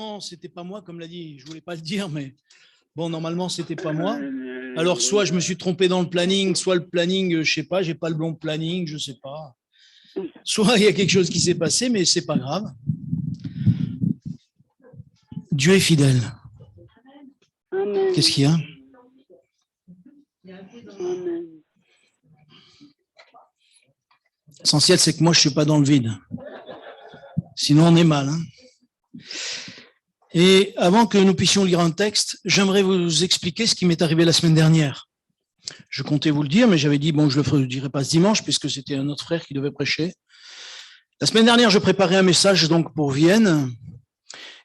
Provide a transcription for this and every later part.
Non, c'était pas moi, comme l'a dit, je voulais pas le dire, mais bon, normalement, c'était pas moi. Alors, soit je me suis trompé dans le planning, soit le planning, je sais pas, j'ai pas le bon planning, je sais pas. Soit il y a quelque chose qui s'est passé, mais c'est pas grave. Dieu est fidèle. Amen. Qu'est-ce qu'il y a? Amen. L'essentiel, c'est que moi, je suis pas dans le vide. Sinon, on est mal. Hein. Et avant que nous puissions lire un texte, j'aimerais vous expliquer ce qui m'est arrivé la semaine dernière. Je comptais vous le dire, mais j'avais dit, bon, je le dirai pas ce dimanche, puisque c'était un autre frère qui devait prêcher. La semaine dernière, je préparais un message donc pour Vienne,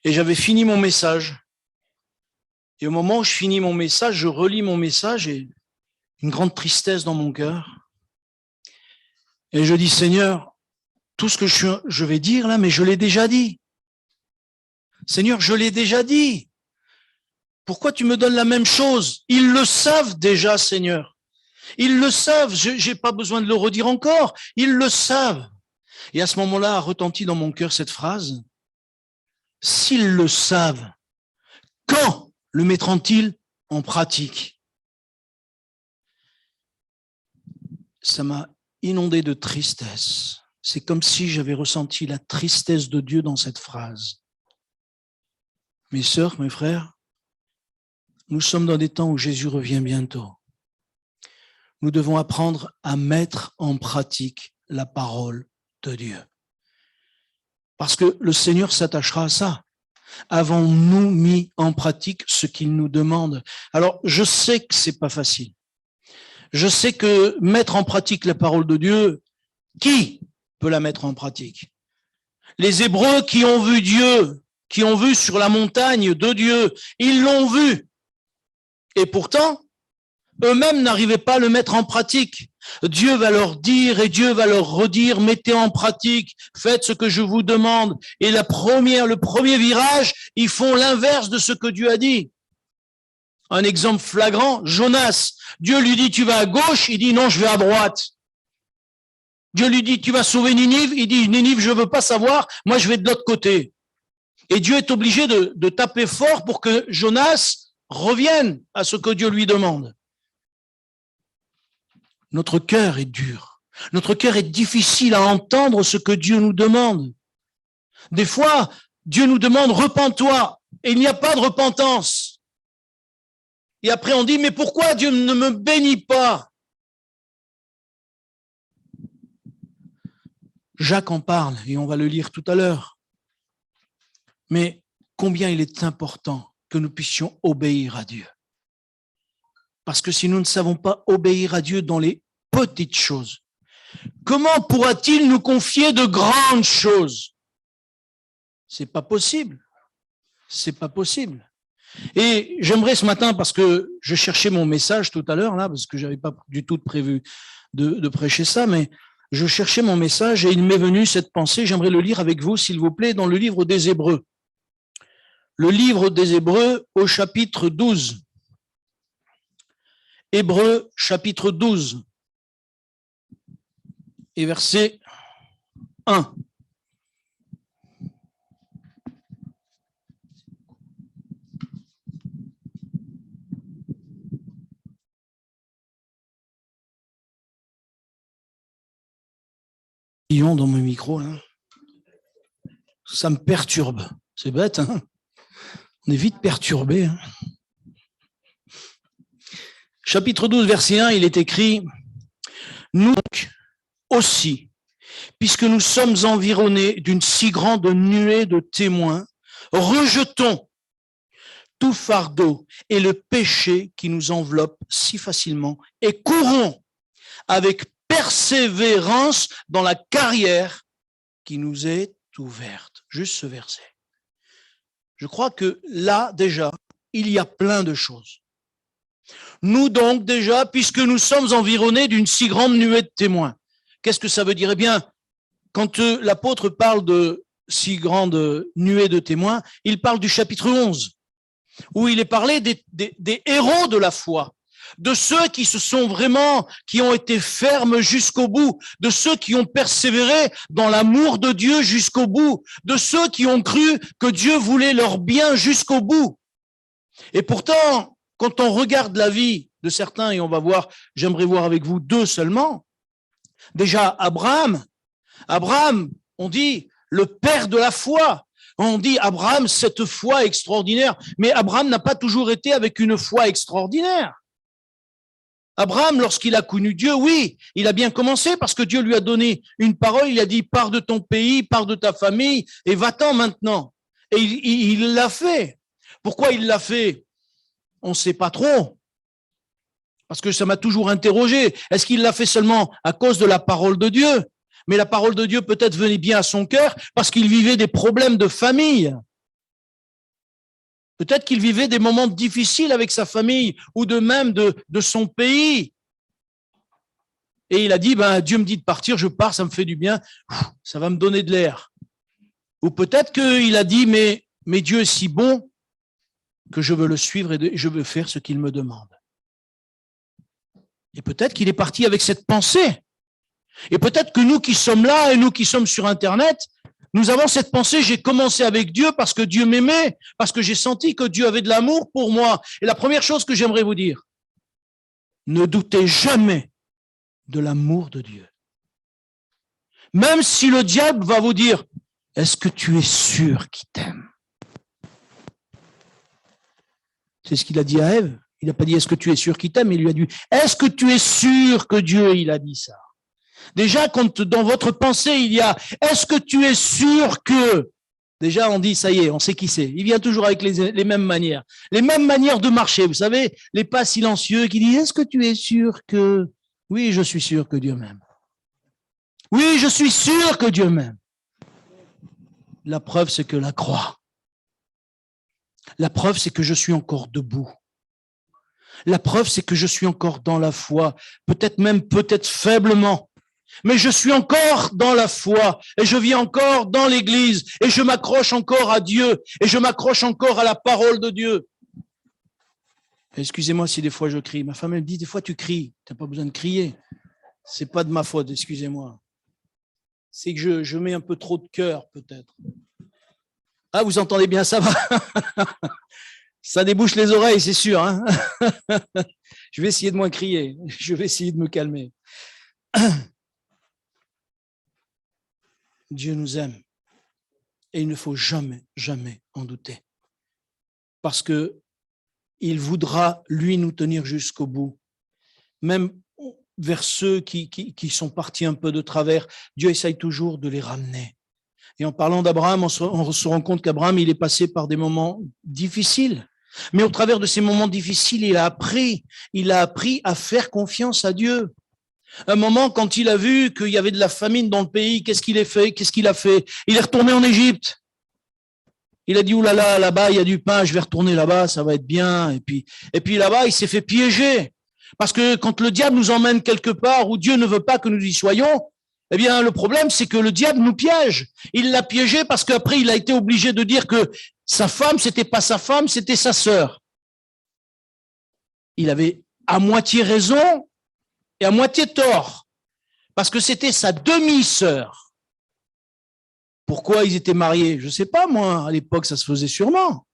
et j'avais fini mon message. Et au moment où je finis mon message, je relis mon message, et une grande tristesse dans mon cœur. Et je dis, Seigneur, tout ce que je vais dire là, mais je l'ai déjà dit. Seigneur, je l'ai déjà dit. Pourquoi tu me donnes la même chose? Ils le savent déjà, Seigneur. Ils le savent. Je n'ai pas besoin de le redire encore. Ils le savent. Et à ce moment-là, a retenti dans mon cœur cette phrase. S'ils le savent, quand le mettront-ils en pratique? Ça m'a inondé de tristesse. C'est comme si j'avais ressenti la tristesse de Dieu dans cette phrase. Mes sœurs, mes frères, nous sommes dans des temps où Jésus revient bientôt. Nous devons apprendre à mettre en pratique la parole de Dieu. Parce que le Seigneur s'attachera à ça. Avons-nous mis en pratique ce qu'il nous demande? Alors, je sais que c'est pas facile. Je sais que mettre en pratique la parole de Dieu, qui peut la mettre en pratique? Les Hébreux qui ont vu Dieu, qui ont vu sur la montagne de Dieu, ils l'ont vu. Et pourtant, eux-mêmes n'arrivaient pas à le mettre en pratique. Dieu va leur dire et Dieu va leur redire, mettez en pratique, faites ce que je vous demande. Et le premier virage, ils font l'inverse de ce que Dieu a dit. Un exemple flagrant, Jonas. Dieu lui dit, tu vas à gauche, il dit, non, je vais à droite. Dieu lui dit, tu vas sauver Ninive, il dit, Ninive, je ne veux pas savoir, moi je vais de l'autre côté. Et Dieu est obligé de taper fort pour que Jonas revienne à ce que Dieu lui demande. Notre cœur est dur. Notre cœur est difficile à entendre ce que Dieu nous demande. Des fois, Dieu nous demande, repens-toi, et il n'y a pas de repentance. Et après on dit, mais pourquoi Dieu ne me bénit pas? Jacques en parle, et on va le lire tout à l'heure. Mais combien il est important que nous puissions obéir à Dieu. Parce que si nous ne savons pas obéir à Dieu dans les petites choses, comment pourra-t-il nous confier de grandes choses? C'est pas possible. C'est pas possible. Et j'aimerais ce matin, parce que je cherchais mon message tout à l'heure, là, parce que j'avais pas du tout prévu de prêcher ça, mais je cherchais mon message et il m'est venu cette pensée, j'aimerais le lire avec vous, s'il vous plaît, dans le livre des Hébreux. Le livre des Hébreux au chapitre 12. Hébreux chapitre 12 et verset 1. Dans mon micro, là. Ça me perturbe. C'est bête, hein? On est vite perturbé. Hein? Chapitre 12, verset 1, il est écrit « Nous aussi, puisque nous sommes environnés d'une si grande nuée de témoins, rejetons tout fardeau et le péché qui nous enveloppe si facilement et courons avec persévérance dans la carrière qui nous est ouverte. » Juste ce verset. Je crois que là, déjà, il y a plein de choses. Nous donc, déjà, puisque nous sommes environnés d'une si grande nuée de témoins, qu'est-ce que ça veut dire? Eh bien, quand l'apôtre parle de si grande nuée de témoins, il parle du chapitre 11, où il est parlé des héros de la foi. de ceux qui qui ont été fermes jusqu'au bout, de ceux qui ont persévéré dans l'amour de Dieu jusqu'au bout, de ceux qui ont cru que Dieu voulait leur bien jusqu'au bout. Et pourtant, quand on regarde la vie de certains, et on va voir, j'aimerais voir avec vous deux seulement, déjà Abraham, on dit le père de la foi. On dit Abraham, cette foi extraordinaire. Mais Abraham n'a pas toujours été avec une foi extraordinaire. Abraham, lorsqu'il a connu Dieu, oui, il a bien commencé parce que Dieu lui a donné une parole. Il a dit, pars de ton pays, pars de ta famille et va-t'en maintenant. Et il l'a fait. Pourquoi il l'a fait? On ne sait pas trop. Parce que ça m'a toujours interrogé. Est-ce qu'il l'a fait seulement à cause de la parole de Dieu? Mais la parole de Dieu peut-être venait bien à son cœur parce qu'il vivait des problèmes de famille. Peut-être qu'il vivait des moments difficiles avec sa famille ou de même de son pays. Et il a dit, Dieu me dit de partir, je pars, ça me fait du bien, ça va me donner de l'air. Ou peut-être qu'il a dit, mais Dieu est si bon que je veux le suivre et je veux faire ce qu'il me demande. Et peut-être qu'il est parti avec cette pensée. Et peut-être que nous qui sommes là et nous qui sommes sur Internet, nous avons cette pensée, j'ai commencé avec Dieu parce que Dieu m'aimait, parce que j'ai senti que Dieu avait de l'amour pour moi. Et la première chose que j'aimerais vous dire, ne doutez jamais de l'amour de Dieu. Même si le diable va vous dire, est-ce que tu es sûr qu'il t'aime? C'est ce qu'il a dit à Ève. Il n'a pas dit, est-ce que tu es sûr qu'il t'aime? Il lui a dit, est-ce que tu es sûr que Dieu, il a dit ça? Déjà, quand dans votre pensée, il y a « est-ce que tu es sûr que ?» Déjà, on dit « ça y est, on sait qui c'est ». Il vient toujours avec les mêmes manières. Les mêmes manières de marcher, vous savez, les pas silencieux qui disent « est-ce que tu es sûr que… » Oui, je suis sûr que Dieu m'aime. Oui, je suis sûr que Dieu m'aime. La preuve, c'est que la croix. La preuve, c'est que je suis encore debout. La preuve, c'est que je suis encore dans la foi, peut-être faiblement. Mais je suis encore dans la foi et je vis encore dans l'église et je m'accroche encore à Dieu et je m'accroche encore à la parole de Dieu. Excusez-moi si des fois je crie. Ma femme elle me dit des fois tu cries, tu n'as pas besoin de crier. C'est pas de ma faute, excusez-moi. C'est que je mets un peu trop de cœur peut-être. Ah, vous entendez bien, ça va. Ça débouche les oreilles, c'est sûr. Hein. Je vais essayer de moins crier. Je vais essayer de me calmer. Dieu nous aime et il ne faut jamais, jamais en douter. Parce que il voudra, lui, nous tenir jusqu'au bout. Même vers ceux qui sont partis un peu de travers, Dieu essaye toujours de les ramener. Et en parlant d'Abraham, on se rend compte qu'Abraham, il est passé par des moments difficiles. Mais au travers de ces moments difficiles, il a appris à faire confiance à Dieu. Un moment, quand il a vu qu'il y avait de la famine dans le pays, qu'est-ce qu'il a fait? Il est retourné en Égypte. Il a dit, oulala, là-bas, il y a du pain, je vais retourner là-bas, ça va être bien. Et puis là-bas, il s'est fait piéger. Parce que quand le diable nous emmène quelque part où Dieu ne veut pas que nous y soyons, eh bien, le problème, c'est que le diable nous piège. Il l'a piégé parce qu'après, il a été obligé de dire que sa femme, c'était pas sa femme, c'était sa sœur. Il avait à moitié raison et à moitié tort, parce que c'était sa demi-sœur. Pourquoi ils étaient mariés? Je ne sais pas, moi, à l'époque, ça se faisait sûrement.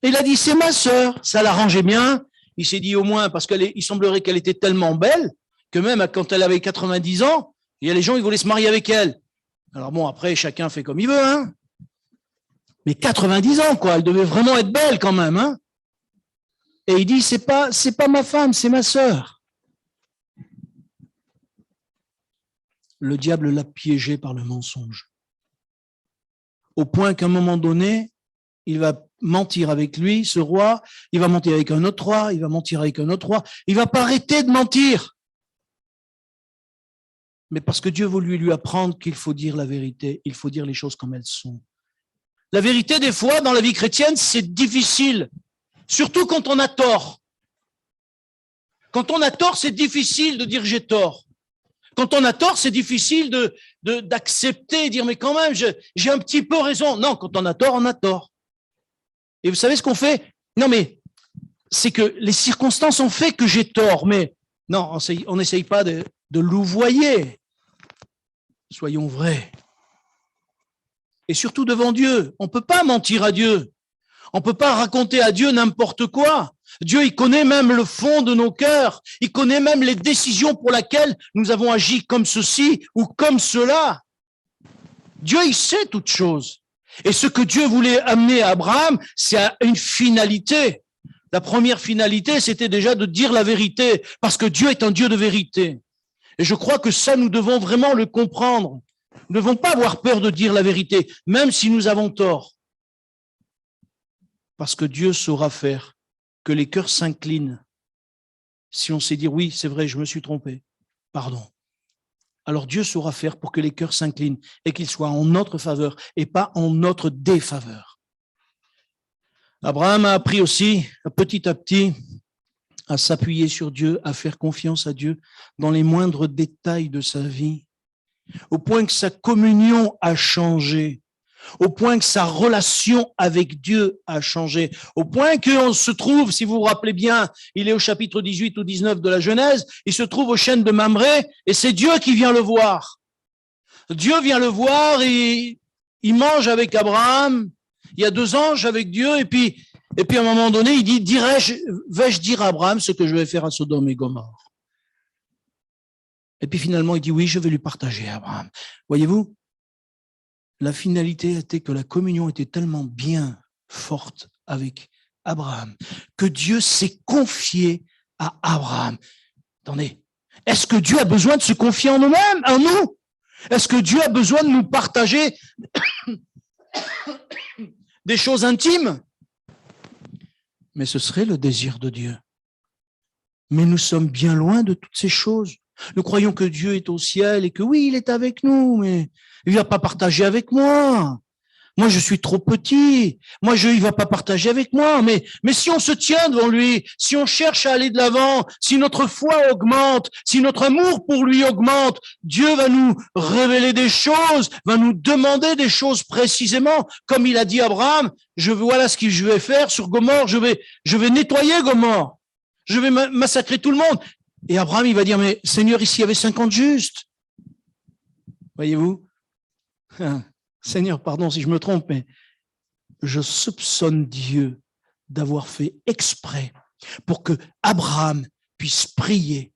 Et il a dit, c'est ma sœur, ça l'arrangeait bien. Il s'est dit au moins, parce qu'il semblerait qu'elle était tellement belle, que même quand elle avait 90 ans, il y a les gens qui voulaient se marier avec elle. Alors bon, après, chacun fait comme il veut, hein. Mais 90 ans, quoi, elle devait vraiment être belle quand même, hein. Et il dit, c'est pas ma femme, c'est ma sœur. Le diable l'a piégé par le mensonge. Au point qu'à un moment donné, il va mentir avec lui, ce roi, il va mentir avec un autre roi, il va mentir avec un autre roi. Il ne va pas arrêter de mentir. Mais parce que Dieu veut lui apprendre qu'il faut dire la vérité, il faut dire les choses comme elles sont. La vérité, des fois, dans la vie chrétienne, c'est difficile. Surtout quand on a tort. Quand on a tort, c'est difficile de dire j'ai tort. Quand on a tort, c'est difficile d'accepter et dire mais quand même, j'ai un petit peu raison. Non, quand on a tort, on a tort. Et vous savez ce qu'on fait? Non mais, c'est que les circonstances ont fait que j'ai tort, mais non, on n'essaye pas de louvoyer. Soyons vrais. Et surtout devant Dieu. On ne peut pas mentir à Dieu. On ne peut pas raconter à Dieu n'importe quoi. Dieu, il connaît même le fond de nos cœurs. Il connaît même les décisions pour lesquelles nous avons agi comme ceci ou comme cela. Dieu, il sait toutes choses. Et ce que Dieu voulait amener à Abraham, c'est à une finalité. La première finalité, c'était déjà de dire la vérité, parce que Dieu est un Dieu de vérité. Et je crois que ça, nous devons vraiment le comprendre. Nous ne devons pas avoir peur de dire la vérité, même si nous avons tort. Parce que Dieu saura faire que les cœurs s'inclinent. Si on sait dire, oui, c'est vrai, je me suis trompé, pardon. Alors Dieu saura faire pour que les cœurs s'inclinent et qu'ils soient en notre faveur et pas en notre défaveur. Abraham a appris aussi, petit à petit, à s'appuyer sur Dieu, à faire confiance à Dieu dans les moindres détails de sa vie, au point que sa communion a changé, au point que sa relation avec Dieu a changé, au point qu'on se trouve, si vous vous rappelez bien, il est au chapitre 18 ou 19 de la Genèse, il se trouve au chêne de Mamré, et c'est Dieu qui vient le voir. Dieu vient le voir, et il mange avec Abraham, il y a 2 anges avec Dieu, et puis à un moment donné, il dit, vais-je dire à Abraham ce que je vais faire à Sodome et Gomorrhe? Et puis finalement, il dit, oui, je vais lui partager à Abraham. Voyez-vous, la finalité était que la communion était tellement bien forte avec Abraham que Dieu s'est confié à Abraham. Attendez, est-ce que Dieu a besoin de se confier en nous-mêmes, en nous? Est-ce que Dieu a besoin de nous partager des choses intimes? Mais ce serait le désir de Dieu. Mais nous sommes bien loin de toutes ces choses. Nous croyons que Dieu est au ciel et que oui, il est avec nous, mais il ne va pas partager avec moi. Moi, je suis trop petit. Moi, il ne va pas partager avec moi. Mais si on se tient devant lui, si on cherche à aller de l'avant, si notre foi augmente, si notre amour pour lui augmente, Dieu va nous révéler des choses, va nous demander des choses précisément. Comme il a dit à Abraham, voilà ce que je vais faire sur Gomorrhe, je vais nettoyer Gomorrhe. Je vais massacrer tout le monde. Et Abraham, il va dire, mais Seigneur, ici, il y avait 50 justes. Voyez-vous? Seigneur, pardon si je me trompe, mais je soupçonne Dieu d'avoir fait exprès pour que Abraham puisse prier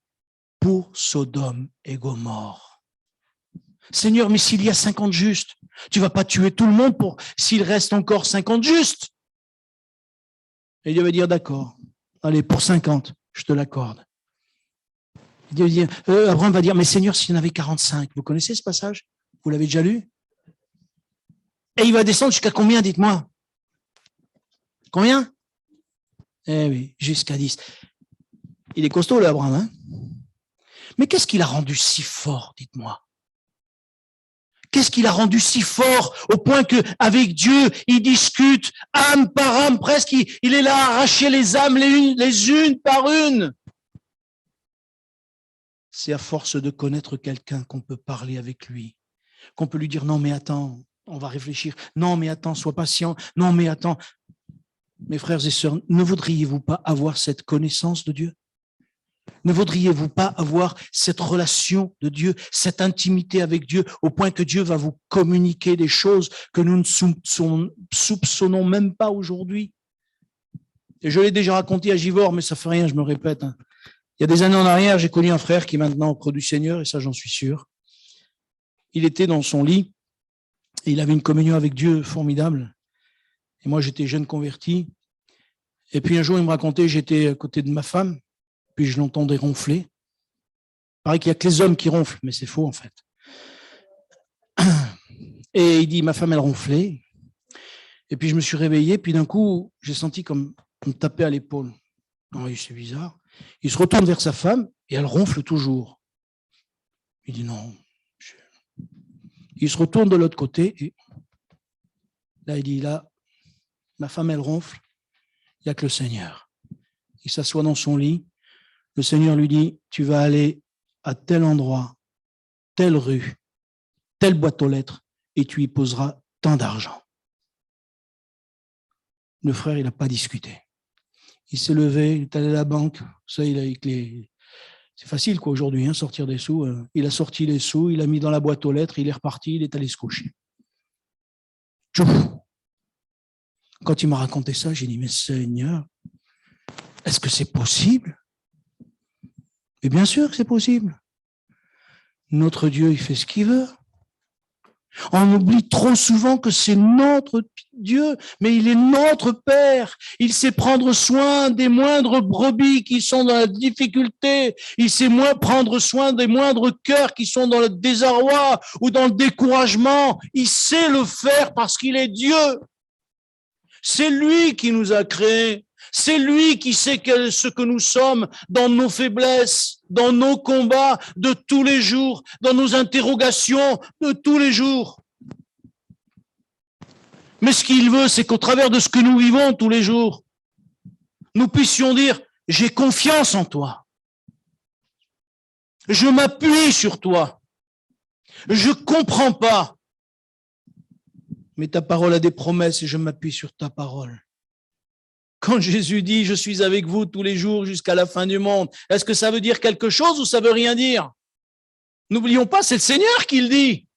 pour Sodome et Gomorrhe. Seigneur, mais s'il y a 50 justes, tu ne vas pas tuer tout le monde s'il reste encore 50 justes. Et Dieu va dire, d'accord, allez, pour 50, je te l'accorde. Abraham va dire, mais Seigneur, s'il y en avait 45, vous connaissez ce passage? Vous l'avez déjà lu? Et il va descendre jusqu'à combien, dites-moi? Combien? Eh oui, jusqu'à 10. Il est costaud, là, Abraham, hein? Mais qu'est-ce qu'il a rendu si fort, dites-moi? Qu'est-ce qu'il a rendu si fort au point qu'avec Dieu, il discute âme par âme, presque, il est là à arracher les âmes les unes par une. C'est à force de connaître quelqu'un qu'on peut parler avec lui, qu'on peut lui dire, non, mais attends, on va réfléchir. Non, mais attends, sois patient. Non, mais attends. Mes frères et sœurs, ne voudriez-vous pas avoir cette connaissance de Dieu? Ne voudriez-vous pas avoir cette relation de Dieu, cette intimité avec Dieu, au point que Dieu va vous communiquer des choses que nous ne soupçonnons même pas aujourd'hui? Et je l'ai déjà raconté à Givors, mais ça fait rien, je me répète. Il y a des années en arrière, j'ai connu un frère qui est maintenant auprès du Seigneur, et ça j'en suis sûr. Il était dans son lit, et il avait une communion avec Dieu formidable. Et moi, j'étais jeune converti. Et puis un jour, il me racontait, j'étais à côté de ma femme, puis je l'entendais ronfler. Il paraît qu'il n'y a que les hommes qui ronflent, mais c'est faux en fait. Et il dit, ma femme, elle ronflait. Et puis je me suis réveillé, puis d'un coup, j'ai senti comme on me tapait à l'épaule. Non, c'est bizarre. Il se retourne vers sa femme et elle ronfle toujours. Il dit non. Il se retourne de l'autre côté et là, il dit, là, ma femme, elle ronfle, il n'y a que le Seigneur. Il s'assoit dans son lit. Le Seigneur lui dit, tu vas aller à tel endroit, telle rue, telle boîte aux lettres, et tu y poseras tant d'argent. Le frère, il n'a pas discuté. Il s'est levé, il est allé à la banque. Ça, il a avec les... C'est facile quoi aujourd'hui, hein, sortir des sous. Il a sorti les sous, il a mis dans la boîte aux lettres, il est reparti, il est allé se coucher. Tchouf. Quand il m'a raconté ça, j'ai dit, mais Seigneur, est-ce que c'est possible? Et bien sûr que c'est possible. Notre Dieu, il fait ce qu'il veut. On oublie trop souvent que c'est notre Dieu, mais il est notre Père. Il sait prendre soin des moindres brebis qui sont dans la difficulté. Il sait prendre soin des moindres cœurs qui sont dans le désarroi ou dans le découragement. Il sait le faire parce qu'il est Dieu. C'est lui qui nous a créés. C'est lui qui sait ce que nous sommes dans nos faiblesses, dans nos combats de tous les jours, dans nos interrogations de tous les jours. Mais ce qu'il veut, c'est qu'au travers de ce que nous vivons tous les jours, nous puissions dire, j'ai confiance en toi. Je m'appuie sur toi. Je comprends pas. Mais ta parole a des promesses et je m'appuie sur ta parole. Quand Jésus dit « Je suis avec vous tous les jours jusqu'à la fin du monde », est-ce que ça veut dire quelque chose ou ça veut rien dire? N'oublions pas, c'est le Seigneur qui le dit.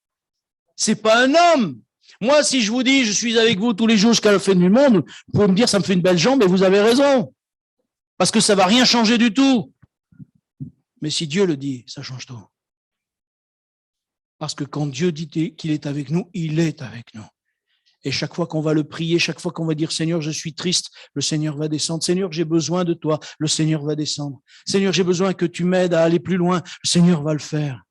C'est pas un homme. Moi, si je vous dis « Je suis avec vous tous les jours jusqu'à la fin du monde », vous pouvez me dire « Ça me fait une belle jambe » et vous avez raison. Parce que ça va rien changer du tout. Mais si Dieu le dit, ça change tout. Parce que quand Dieu dit qu'il est avec nous, il est avec nous. Et chaque fois qu'on va le prier, chaque fois qu'on va dire « Seigneur, je suis triste », le Seigneur va descendre. « Seigneur, j'ai besoin de toi », le Seigneur va descendre. « Seigneur, j'ai besoin que tu m'aides à aller plus loin », le Seigneur va le faire.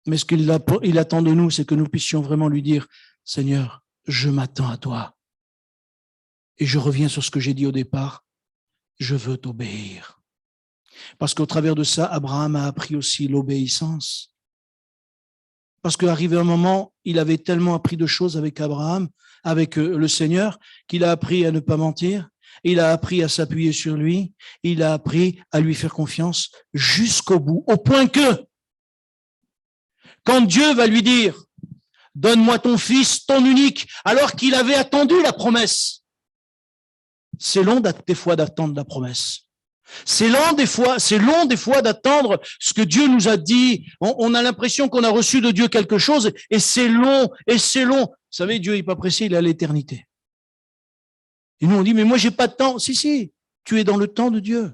Mais ce qu'il attend de nous, c'est que nous puissions vraiment lui dire « Seigneur, je m'attends à toi. Et je reviens sur ce que j'ai dit au départ, je veux t'obéir. » Parce qu'au travers de ça, Abraham a appris aussi l'obéissance. Parce qu'arrivé un moment, il avait tellement appris de choses avec Abraham, avec le Seigneur, qu'il a appris à ne pas mentir, il a appris à s'appuyer sur lui, il a appris à lui faire confiance jusqu'au bout, au point que, quand Dieu va lui dire « Donne-moi ton fils, ton unique », alors qu'il avait attendu la promesse. C'est long des fois d'attendre la promesse. C'est long des fois d'attendre ce que Dieu nous a dit. On a l'impression qu'on a reçu de Dieu quelque chose et c'est long, et c'est long. Vous savez, Dieu n'est pas pressé, il est à l'éternité. Et nous on dit, mais moi j'ai pas de temps. Si, tu es dans le temps de Dieu.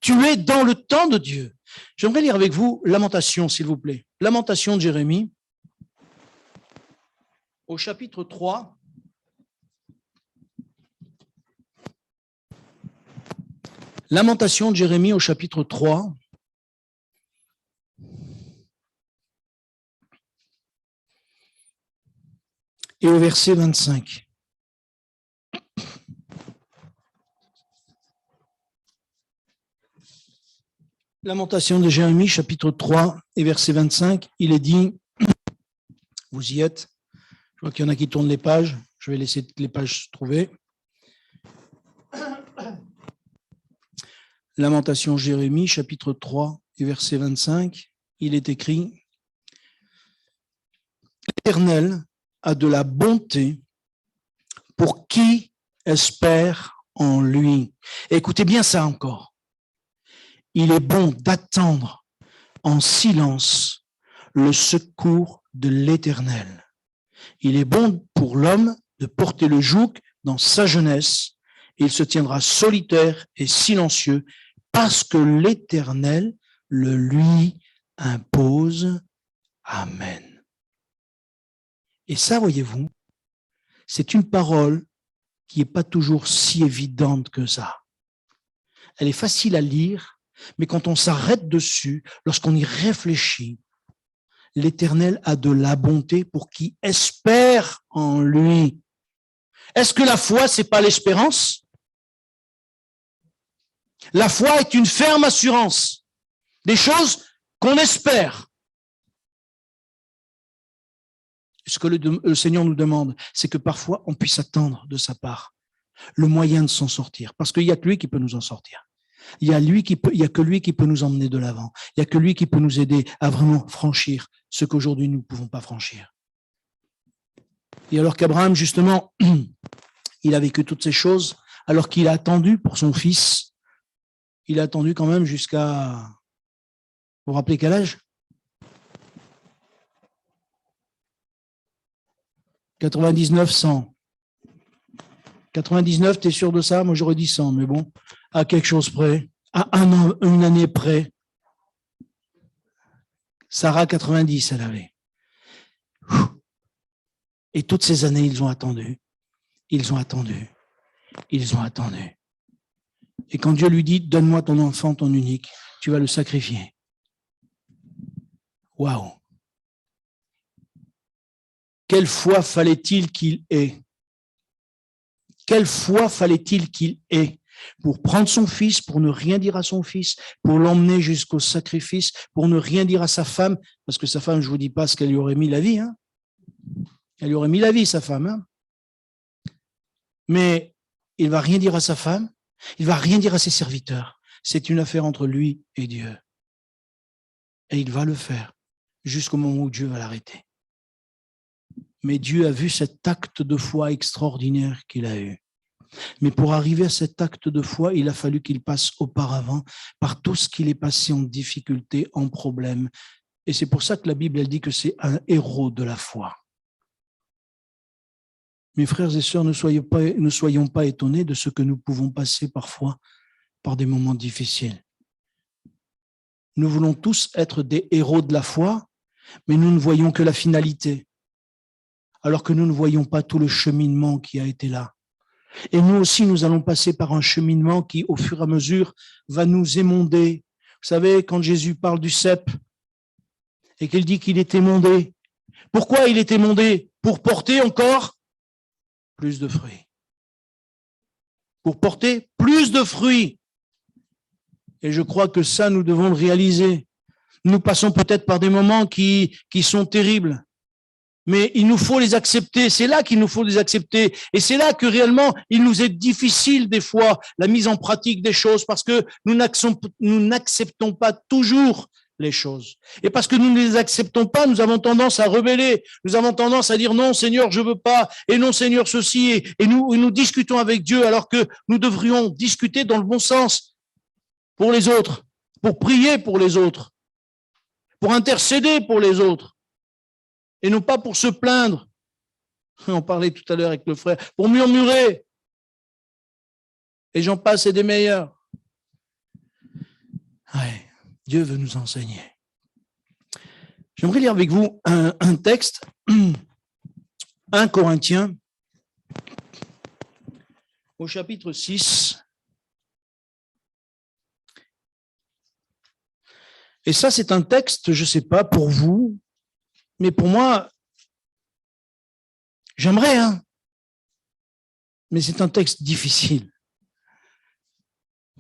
Tu es dans le temps de Dieu. J'aimerais lire avec vous Lamentation, s'il vous plaît. Lamentation de Jérémie, au chapitre 3. Lamentation de Jérémie au chapitre 3. Et au verset 25. Lamentation de Jérémie, chapitre 3 et verset 25, il est dit, vous y êtes, je vois qu'il y en a qui tournent les pages, je vais laisser les pages se trouver. Lamentation Jérémie, chapitre 3 et verset 25, il est écrit « L'Éternel a de la bonté pour qui espère en lui. » Écoutez bien ça encore. Il est bon d'attendre en silence le secours de l'Éternel. Il est bon pour l'homme de porter le joug dans sa jeunesse. Il se tiendra solitaire et silencieux parce que l'Éternel le lui impose. Amen. Et ça, voyez-vous, c'est une parole qui n'est pas toujours si évidente que ça. Elle est facile à lire, mais quand on s'arrête dessus, lorsqu'on y réfléchit, l'Éternel a de la bonté pour qui espère en lui. Est-ce que la foi, c'est pas l'espérance? La foi est une ferme assurance des choses qu'on espère. Ce que le Seigneur nous demande, c'est que parfois on puisse attendre de sa part le moyen de s'en sortir, parce qu'il n'y a que lui qui peut nous en sortir. Il y a que lui qui peut nous emmener de l'avant. Il y a que lui qui peut nous aider à vraiment franchir ce qu'aujourd'hui nous ne pouvons pas franchir. Et alors qu'Abraham, justement, il a vécu toutes ces choses alors qu'il a attendu pour son fils. Il a attendu quand même jusqu'à... Vous vous rappelez quel âge? 99, 100. 99, t'es sûr de ça? Moi, j'aurais dit 100, mais bon, à quelque chose près, à un an, une année près. Sarah, 90, elle avait. Et toutes ces années, ils ont attendu. Ils ont attendu. Ils ont attendu. Et quand Dieu lui dit, donne-moi ton enfant, ton unique, tu vas le sacrifier. Waouh! Quelle foi fallait-il qu'il ait? Quelle foi fallait-il qu'il ait pour prendre son fils, pour ne rien dire à son fils, pour l'emmener jusqu'au sacrifice, pour ne rien dire à sa femme, parce que sa femme, je ne vous dis pas ce qu'elle lui aurait mis la vie, hein. Elle lui aurait mis la vie, sa femme, hein. Mais il ne va rien dire à sa femme, il ne va rien dire à ses serviteurs. C'est une affaire entre lui et Dieu. Et il va le faire jusqu'au moment où Dieu va l'arrêter. Mais Dieu a vu cet acte de foi extraordinaire qu'il a eu. Mais pour arriver à cet acte de foi, il a fallu qu'il passe auparavant par tout ce qu'il est passé en difficulté, en problème. Et c'est pour ça que la Bible, elle dit que c'est un héros de la foi. Mes frères et sœurs, ne soyons pas étonnés de ce que nous pouvons passer parfois par des moments difficiles. Nous voulons tous être des héros de la foi, mais nous ne voyons que la finalité, alors que nous ne voyons pas tout le cheminement qui a été là. Et nous aussi, nous allons passer par un cheminement qui, au fur et à mesure, va nous émonder. Vous savez, quand Jésus parle du cep et qu'il dit qu'il est émondé, pourquoi il est émondé? Pour porter encore plus de fruits. Pour porter plus de fruits. Et je crois que ça, nous devons le réaliser. Nous passons peut-être par des moments qui sont terribles. Mais il nous faut les accepter, c'est là qu'il nous faut les accepter. Et c'est là que réellement, il nous est difficile des fois la mise en pratique des choses parce que nous n'acceptons pas toujours les choses. Et parce que nous ne les acceptons pas, nous avons tendance à rebeller. Nous avons tendance à dire non Seigneur, je veux pas, et non Seigneur, ceci. Et nous discutons avec Dieu alors que nous devrions discuter dans le bon sens pour les autres, pour prier pour les autres, pour intercéder pour les autres. Et non pas pour se plaindre. On parlait tout à l'heure avec le frère, pour murmurer. Et j'en passe, et des meilleurs. Ouais, Dieu veut nous enseigner. J'aimerais lire avec vous un texte, 1 Corinthiens, au chapitre 6. Et ça, c'est un texte, je ne sais pas, pour vous, mais pour moi, j'aimerais, hein. Mais c'est un texte difficile.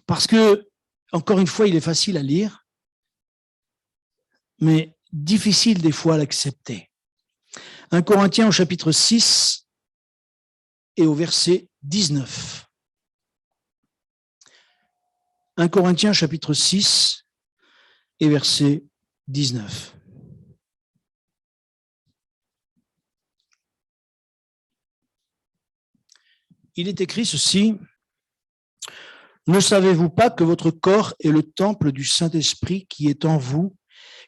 Parce que, encore une fois, il est facile à lire, mais difficile des fois à l'accepter. 1 Corinthiens au chapitre 6 et au verset 19. 1 Corinthiens chapitre 6 et verset 19. Il est écrit ceci: ne savez-vous pas que votre corps est le temple du Saint-Esprit qui est en vous,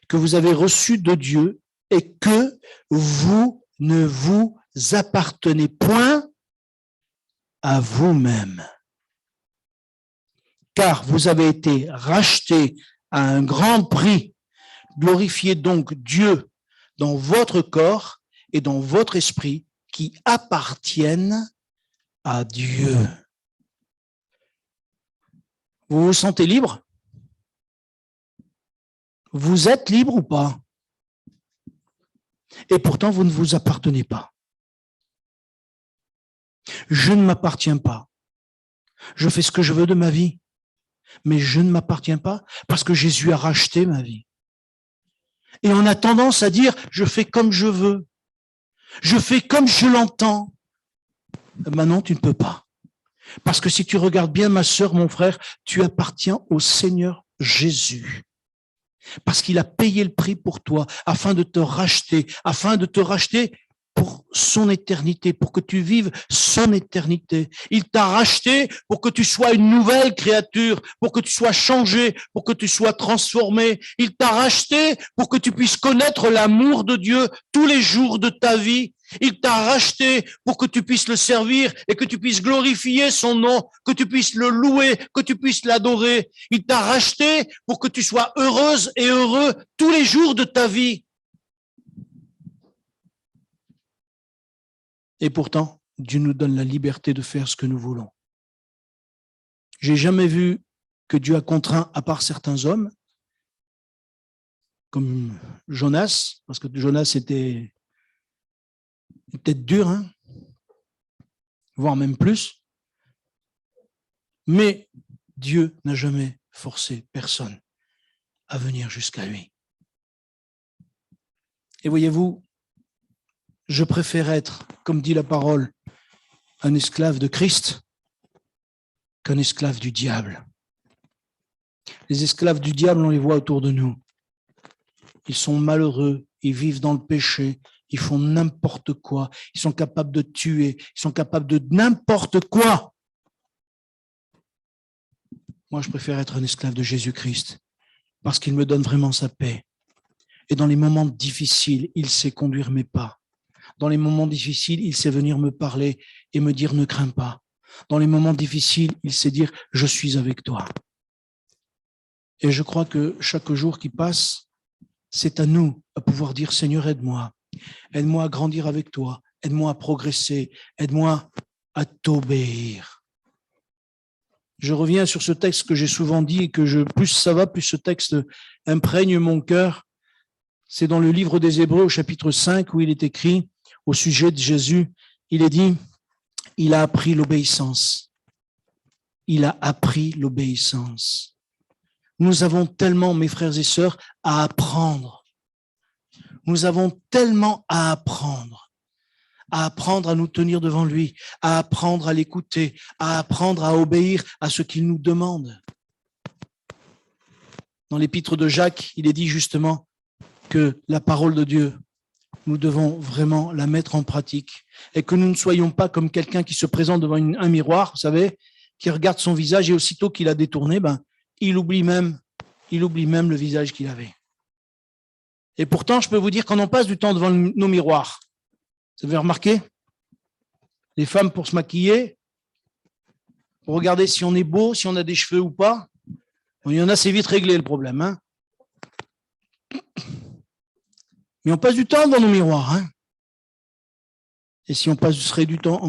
que vous avez reçu de Dieu et que vous ne vous appartenez point à vous-même? Car vous avez été rachetés à un grand prix. Glorifiez donc Dieu dans votre corps et dans votre esprit qui appartiennent à Dieu. Vous vous sentez libre? Vous êtes libre ou pas? Et pourtant, vous ne vous appartenez pas. Je ne m'appartiens pas. Je fais ce que je veux de ma vie, mais je ne m'appartiens pas parce que Jésus a racheté ma vie. Et on a tendance à dire, je fais comme je veux. Je fais comme je l'entends. Maintenant, tu ne peux pas. Parce que si tu regardes bien, ma sœur, mon frère, tu appartiens au Seigneur Jésus. Parce qu'il a payé le prix pour toi, afin de te racheter pour son éternité, pour que tu vives son éternité. Il t'a racheté pour que tu sois une nouvelle créature, pour que tu sois changé, pour que tu sois transformé. Il t'a racheté pour que tu puisses connaître l'amour de Dieu tous les jours de ta vie. Il t'a racheté pour que tu puisses le servir et que tu puisses glorifier son nom, que tu puisses le louer, que tu puisses l'adorer. Il t'a racheté pour que tu sois heureuse et heureux tous les jours de ta vie. Et pourtant, Dieu nous donne la liberté de faire ce que nous voulons. J'ai jamais vu que Dieu a contraint, à part certains hommes, comme Jonas, parce que Jonas était peut-être dur, hein, voire même plus. Mais Dieu n'a jamais forcé personne à venir jusqu'à lui. Et voyez-vous, je préfère être, comme dit la parole, un esclave de Christ qu'un esclave du diable. Les esclaves du diable, on les voit autour de nous. Ils sont malheureux, ils vivent dans le péché, ils font n'importe quoi, ils sont capables de tuer, ils sont capables de n'importe quoi. Moi, je préfère être un esclave de Jésus-Christ parce qu'il me donne vraiment sa paix. Et dans les moments difficiles, il sait conduire mes pas. Dans les moments difficiles, il sait venir me parler et me dire « ne crains pas ». Dans les moments difficiles, il sait dire « je suis avec toi ». Et je crois que chaque jour qui passe, c'est à nous à pouvoir dire « Seigneur, aide-moi. Aide-moi à grandir avec toi. Aide-moi à progresser. Aide-moi à t'obéir ». Je reviens sur ce texte que j'ai souvent dit et que plus ça va, plus ce texte imprègne mon cœur. C'est dans le livre des Hébreux au chapitre 5 où il est écrit au sujet de Jésus, il est dit, il a appris l'obéissance. Il a appris l'obéissance. Nous avons tellement, mes frères et sœurs, à apprendre. Nous avons tellement à apprendre à nous tenir devant lui, à apprendre à l'écouter, à apprendre à obéir à ce qu'il nous demande. Dans l'épître de Jacques, il est dit justement que la parole de Dieu, nous devons vraiment la mettre en pratique et que nous ne soyons pas comme quelqu'un qui se présente devant un miroir, vous savez, qui regarde son visage et aussitôt qu'il a détourné, il oublie même le visage qu'il avait. Et pourtant, je peux vous dire qu'on en passe du temps devant nos miroirs. Vous avez remarqué? Les femmes pour se maquiller, pour regarder si on est beau, si on a des cheveux ou pas. Il y en a, c'est vite réglé le problème. Hein, mais on passe du temps devant nos miroirs. Hein, et si on passerait du temps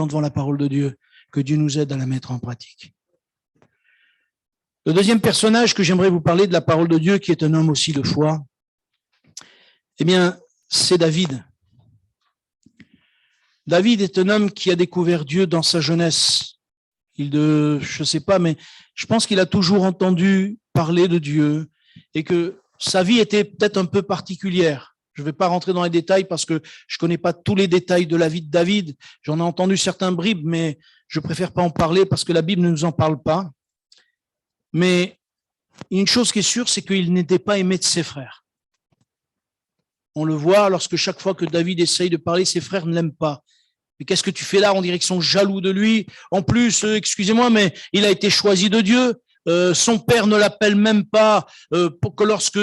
devant la parole de Dieu, que Dieu nous aide à la mettre en pratique. Le deuxième personnage que j'aimerais vous parler de la parole de Dieu, qui est un homme aussi de foi, eh bien, c'est David. David est un homme qui a découvert Dieu dans sa jeunesse. Je sais pas, mais je pense qu'il a toujours entendu parler de Dieu et que sa vie était peut-être un peu particulière. Je ne vais pas rentrer dans les détails parce que je ne connais pas tous les détails de la vie de David. J'en ai entendu certains bribes, mais je préfère pas en parler parce que la Bible ne nous en parle pas. Mais une chose qui est sûre, c'est qu'il n'était pas aimé de ses frères. On le voit lorsque chaque fois que David essaye de parler, ses frères ne l'aiment pas. Mais qu'est-ce que tu fais là? On dirait qu'ils sont jaloux de lui. En plus, excusez-moi, mais il a été choisi de Dieu. Son père ne l'appelle même pas pour que lorsque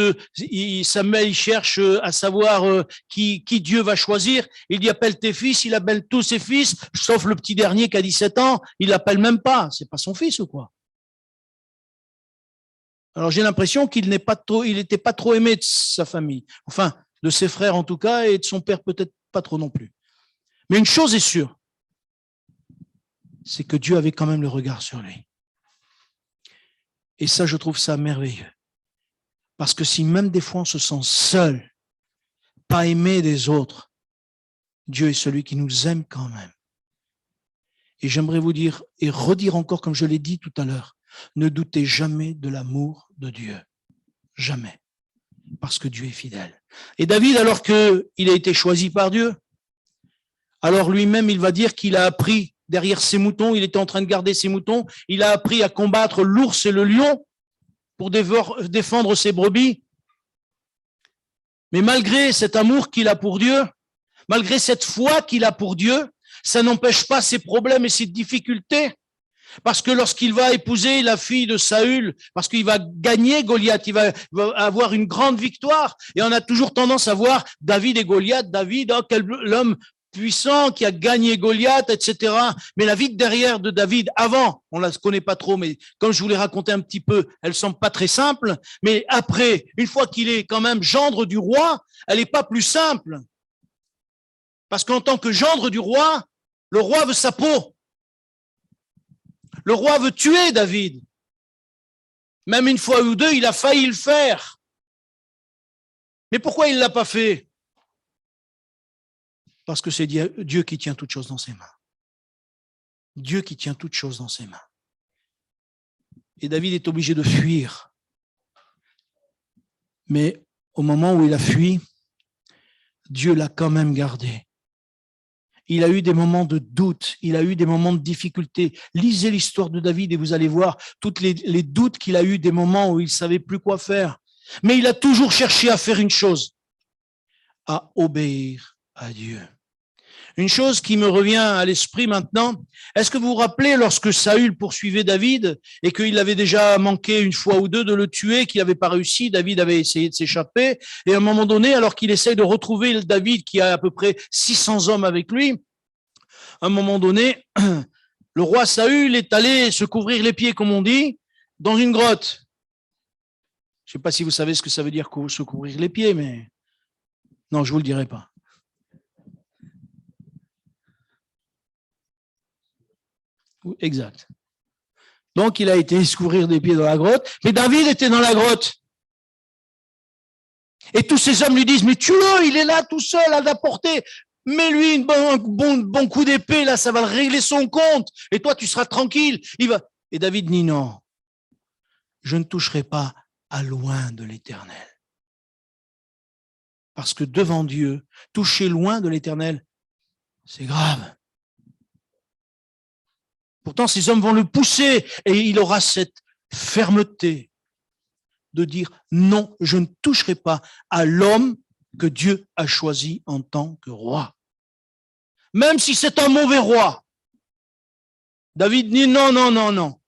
Samuel cherche à savoir qui Dieu va choisir, il dit appelle tes fils, il appelle tous ses fils, sauf le petit dernier qui a 17 ans, il l'appelle même pas. C'est pas son fils ou quoi? Alors j'ai l'impression qu'il n'était pas trop aimé de sa famille. Enfin, de ses frères en tout cas, et de son père peut-être pas trop non plus. Mais une chose est sûre, c'est que Dieu avait quand même le regard sur lui. Et ça, je trouve ça merveilleux. Parce que si même des fois on se sent seul, pas aimé des autres, Dieu est celui qui nous aime quand même. Et j'aimerais vous dire et redire encore, comme je l'ai dit tout à l'heure, ne doutez jamais de l'amour de Dieu. Jamais. Parce que Dieu est fidèle. Et David, alors qu'il a été choisi par Dieu, alors lui-même, il va dire qu'il a appris derrière ses moutons, il était en train de garder ses moutons, il a appris à combattre l'ours et le lion pour défendre ses brebis. Mais malgré cet amour qu'il a pour Dieu, malgré cette foi qu'il a pour Dieu, ça n'empêche pas ses problèmes et ses difficultés. Parce que lorsqu'il va épouser la fille de Saül, parce qu'il va gagner Goliath, il va avoir une grande victoire. Et on a toujours tendance à voir David et Goliath, David, oh, quel l'homme puissant qui a gagné Goliath, etc. Mais la vie derrière de David, avant, on la connaît pas trop, mais comme je vous l'ai raconté un petit peu, elle semble pas très simple. Mais après, une fois qu'il est quand même gendre du roi, elle n'est pas plus simple. Parce qu'en tant que gendre du roi, le roi veut sa peau. Le roi veut tuer David. Même une fois ou deux, il a failli le faire. Mais pourquoi il ne l'a pas fait? Parce que c'est Dieu qui tient toutes choses dans ses mains. Dieu qui tient toutes choses dans ses mains. Et David est obligé de fuir. Mais au moment où il a fui, Dieu l'a quand même gardé. Il a eu des moments de doute, il a eu des moments de difficulté. Lisez l'histoire de David et vous allez voir toutes les doutes qu'il a eu, des moments où il ne savait plus quoi faire. Mais il a toujours cherché à faire une chose, à obéir à Dieu. Une chose qui me revient à l'esprit maintenant, est-ce que vous vous rappelez lorsque Saül poursuivait David et qu'il avait déjà manqué une fois ou deux de le tuer, qu'il n'avait pas réussi, David avait essayé de s'échapper, et à un moment donné, alors qu'il essaye de retrouver David qui a à peu près 600 hommes avec lui, à un moment donné, le roi Saül est allé se couvrir les pieds, comme on dit, dans une grotte. Je ne sais pas si vous savez ce que ça veut dire se couvrir les pieds, mais non, je ne vous le dirai pas. Exact. Donc, il a été se couvrir des pieds dans la grotte, mais David était dans la grotte. Et tous ces hommes lui disent, mais tue-le, il est là tout seul à la portée. Mets-lui un bon coup d'épée, là, ça va régler son compte. Et toi, tu seras tranquille. Et David dit non, je ne toucherai pas à loin de l'Éternel. Parce que devant Dieu, toucher loin de l'Éternel, c'est grave. Pourtant, ces hommes vont le pousser et il aura cette fermeté de dire non, je ne toucherai pas à l'homme que Dieu a choisi en tant que roi. Même si c'est un mauvais roi. David dit non, non, non, non.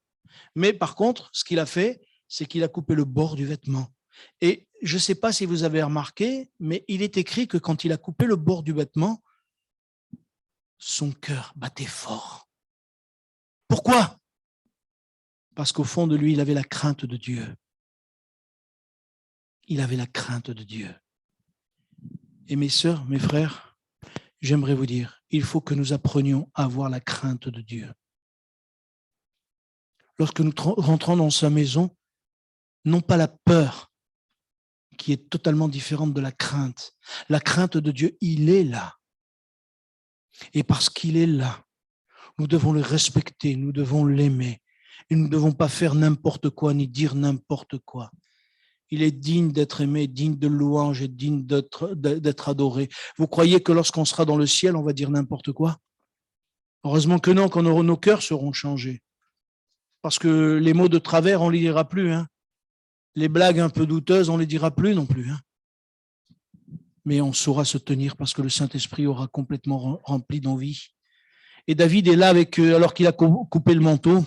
Mais par contre, ce qu'il a fait, c'est qu'il a coupé le bord du vêtement. Et je ne sais pas si vous avez remarqué, mais il est écrit que quand il a coupé le bord du vêtement, son cœur battait fort. Pourquoi? Parce qu'au fond de lui, il avait la crainte de Dieu. Il avait la crainte de Dieu. Et mes sœurs, mes frères, j'aimerais vous dire, il faut que nous apprenions à avoir la crainte de Dieu. Lorsque nous rentrons dans sa maison, non pas la peur, qui est totalement différente de la crainte. La crainte de Dieu, il est là. Et parce qu'il est là, nous devons le respecter, nous devons l'aimer. Et nous ne devons pas faire n'importe quoi, ni dire n'importe quoi. Il est digne d'être aimé, digne de louange et digne d'être adoré. Vous croyez que lorsqu'on sera dans le ciel, on va dire n'importe quoi? Heureusement que non, quand nos cœurs seront changés. Parce que les mots de travers, on ne les dira plus. Hein. Les blagues un peu douteuses, on ne les dira plus non plus. Hein. Mais on saura se tenir parce que le Saint-Esprit aura complètement rempli nos vies. Et David est là avec alors qu'il a coupé le manteau.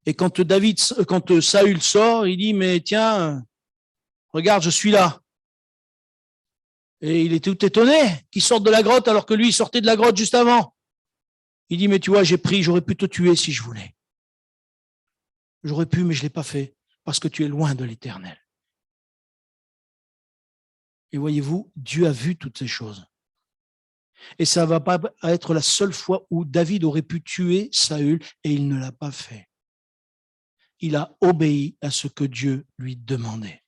Et quand Saül sort, il dit, mais tiens, regarde, je suis là. Et il était tout étonné qu'il sorte de la grotte alors que lui, il sortait de la grotte juste avant. Il dit, mais tu vois, j'aurais pu te tuer si je voulais. J'aurais pu, mais je ne l'ai pas fait parce que tu es loin de l'Éternel. Et voyez-vous, Dieu a vu toutes ces choses. Et ça ne va pas être la seule fois où David aurait pu tuer Saül et il ne l'a pas fait. Il a obéi à ce que Dieu lui demandait.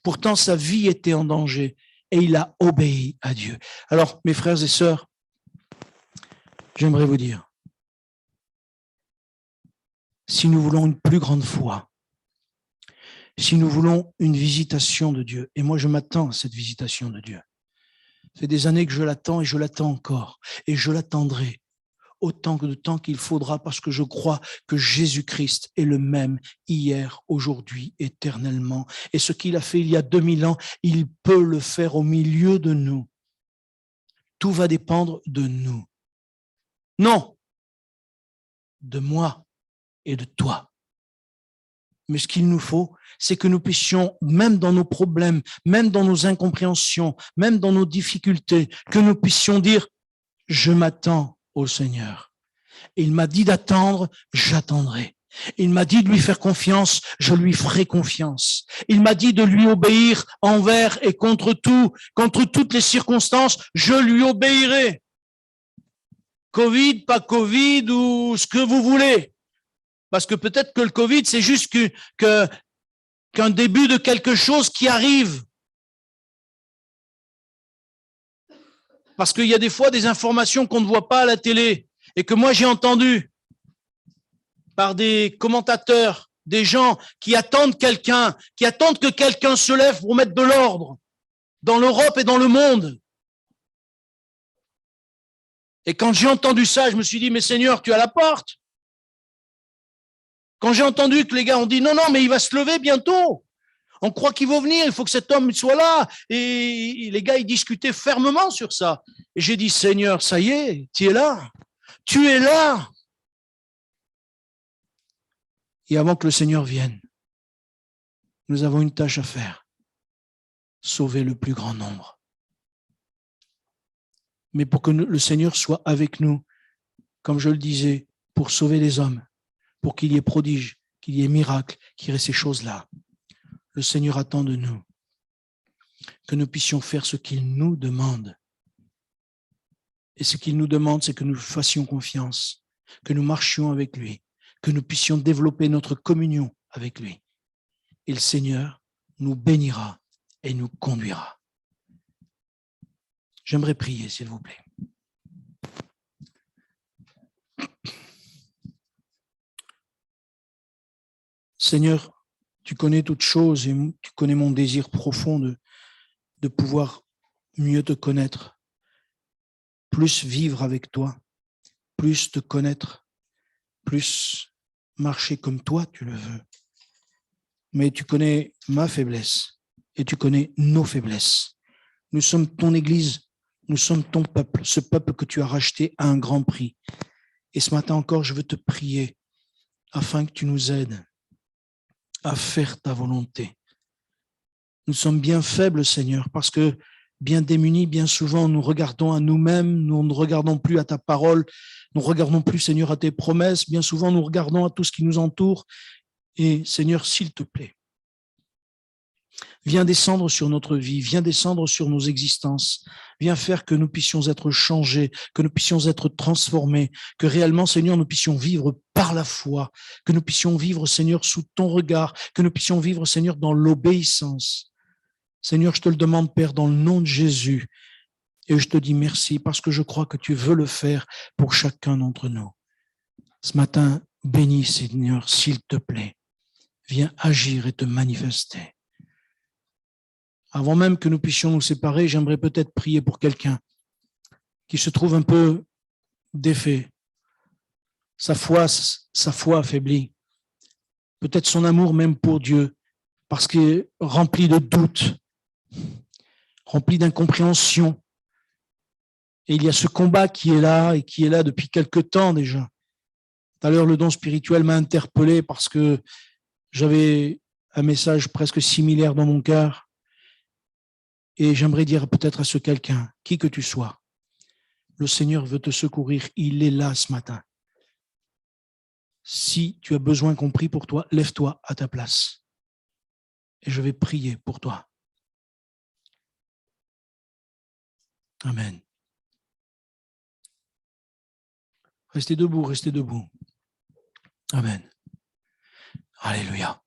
Pourtant, sa vie était en danger et il a obéi à Dieu. Alors, mes frères et sœurs, j'aimerais vous dire, si nous voulons une plus grande foi, si nous voulons une visitation de Dieu, et moi je m'attends à cette visitation de Dieu, ça fait des années que je l'attends et je l'attends encore, et je l'attendrai autant de temps qu'il faudra parce que je crois que Jésus-Christ est le même hier, aujourd'hui, éternellement. Et ce qu'il a fait il y a 2000 ans, il peut le faire au milieu de nous. tout va dépendre de nous. Non, de moi et de toi. Mais ce qu'il nous faut, c'est que nous puissions, même dans nos problèmes, même dans nos incompréhensions, même dans nos difficultés, que nous puissions dire, je m'attends au Seigneur. Il m'a dit d'attendre, j'attendrai. Il m'a dit de lui faire confiance, je lui ferai confiance. Il m'a dit de lui obéir envers et contre tout, contre toutes les circonstances, je lui obéirai. Covid, pas Covid ou ce que vous voulez. Parce que peut-être que le Covid, c'est juste qu'un début de quelque chose qui arrive. Parce qu'il y a des fois des informations qu'on ne voit pas à la télé et que moi j'ai entendu par des commentateurs, des gens qui attendent quelqu'un, qui attendent que quelqu'un se lève pour mettre de l'ordre dans l'Europe et dans le monde. Et quand j'ai entendu ça, je me suis dit, mais Seigneur, tu es à la porte. Quand j'ai entendu que les gars ont dit, non, mais il va se lever bientôt. On croit qu'il va venir, il faut que cet homme soit là. Et les gars, ils discutaient fermement sur ça. Et j'ai dit, Seigneur, ça y est, tu es là. Tu es là. Et avant que le Seigneur vienne, nous avons une tâche à faire. Sauver le plus grand nombre. Mais pour que le Seigneur soit avec nous, comme je le disais, pour sauver les hommes, pour qu'il y ait prodige, qu'il y ait miracle, qu'il y ait ces choses-là. Le Seigneur attend de nous que nous puissions faire ce qu'il nous demande. Et ce qu'il nous demande, c'est que nous fassions confiance, que nous marchions avec lui, que nous puissions développer notre communion avec lui. Et le Seigneur nous bénira et nous conduira. J'aimerais prier, s'il vous plaît. Seigneur, tu connais toutes choses et tu connais mon désir profond de pouvoir mieux te connaître, plus vivre avec toi, plus te connaître, plus marcher comme toi tu le veux. Mais tu connais ma faiblesse et tu connais nos faiblesses. Nous sommes ton Église, nous sommes ton peuple, ce peuple que tu as racheté à un grand prix. Et ce matin encore, je veux te prier afin que tu nous aides à faire ta volonté. Nous sommes bien faibles, Seigneur, parce que bien démunis, bien souvent, nous regardons à nous-mêmes, nous ne regardons plus à ta parole, nous ne regardons plus, Seigneur, à tes promesses, bien souvent, nous regardons à tout ce qui nous entoure. Et Seigneur, s'il te plaît, viens descendre sur notre vie, viens descendre sur nos existences, viens faire que nous puissions être changés, que nous puissions être transformés, que réellement, Seigneur, nous puissions vivre par la foi, que nous puissions vivre, Seigneur, sous ton regard, que nous puissions vivre, Seigneur, dans l'obéissance. Seigneur, je te le demande, Père, dans le nom de Jésus, et je te dis merci parce que je crois que tu veux le faire pour chacun d'entre nous. Ce matin, bénis, Seigneur, s'il te plaît, viens agir et te manifester. Avant même que nous puissions nous séparer, j'aimerais peut-être prier pour quelqu'un qui se trouve un peu défait, sa foi affaiblie, peut-être son amour même pour Dieu, parce qu'il est rempli de doutes, rempli d'incompréhension. Et il y a ce combat qui est là et qui est là depuis quelque temps déjà. Tout à l'heure, le don spirituel m'a interpellé parce que j'avais un message presque similaire dans mon cœur. Et j'aimerais dire peut-être à ce quelqu'un, qui que tu sois, le Seigneur veut te secourir, il est là ce matin. Si tu as besoin qu'on prie pour toi, lève-toi à ta place. Et je vais prier pour toi. Amen. Restez debout, restez debout. Amen. Alléluia.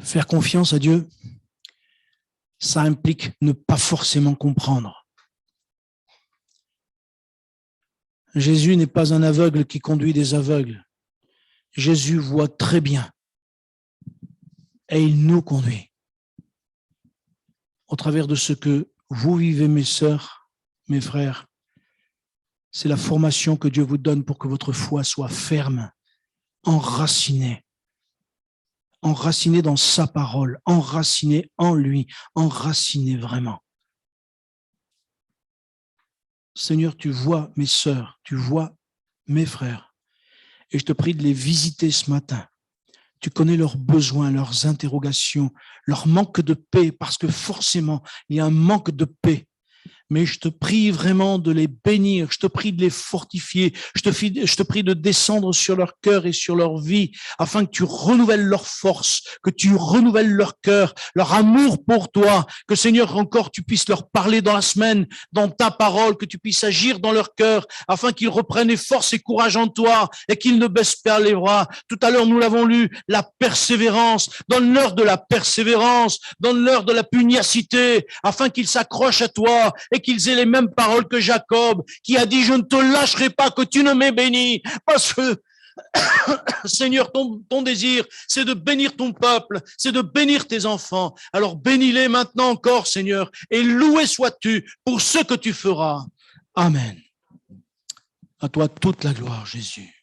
Faire confiance à Dieu, ça implique ne pas forcément comprendre. Jésus n'est pas un aveugle qui conduit des aveugles. Jésus voit très bien et il nous conduit. Au travers de ce que vous vivez, mes sœurs, mes frères, c'est la formation que Dieu vous donne pour que votre foi soit ferme, enracinée, enraciné dans sa parole, enraciné en lui, enraciné vraiment. Seigneur, tu vois mes sœurs, tu vois mes frères, et je te prie de les visiter ce matin. Tu connais leurs besoins, leurs interrogations, leur manque de paix, parce que forcément, il y a un manque de paix. Mais je te prie vraiment de les bénir, je te prie de les fortifier, je te prie de descendre sur leur cœur et sur leur vie, afin que tu renouvelles leur force, que tu renouvelles leur cœur, leur amour pour toi, que Seigneur encore tu puisses leur parler dans la semaine, dans ta parole, que tu puisses agir dans leur cœur, afin qu'ils reprennent force et courage en toi, et qu'ils ne baissent pas les bras. Tout à l'heure, nous l'avons lu, la persévérance, donne-leur de la persévérance, donne-leur de la pugnacité, afin qu'ils s'accrochent à toi, et qu'ils aient les mêmes paroles que Jacob, qui a dit, je ne te lâcherai pas, que tu ne m'aies béni, parce que Seigneur, ton désir, c'est de bénir ton peuple, c'est de bénir tes enfants. Alors bénis-les maintenant encore, Seigneur, et loué sois-tu pour ce que tu feras. Amen. À toi toute la gloire, Jésus.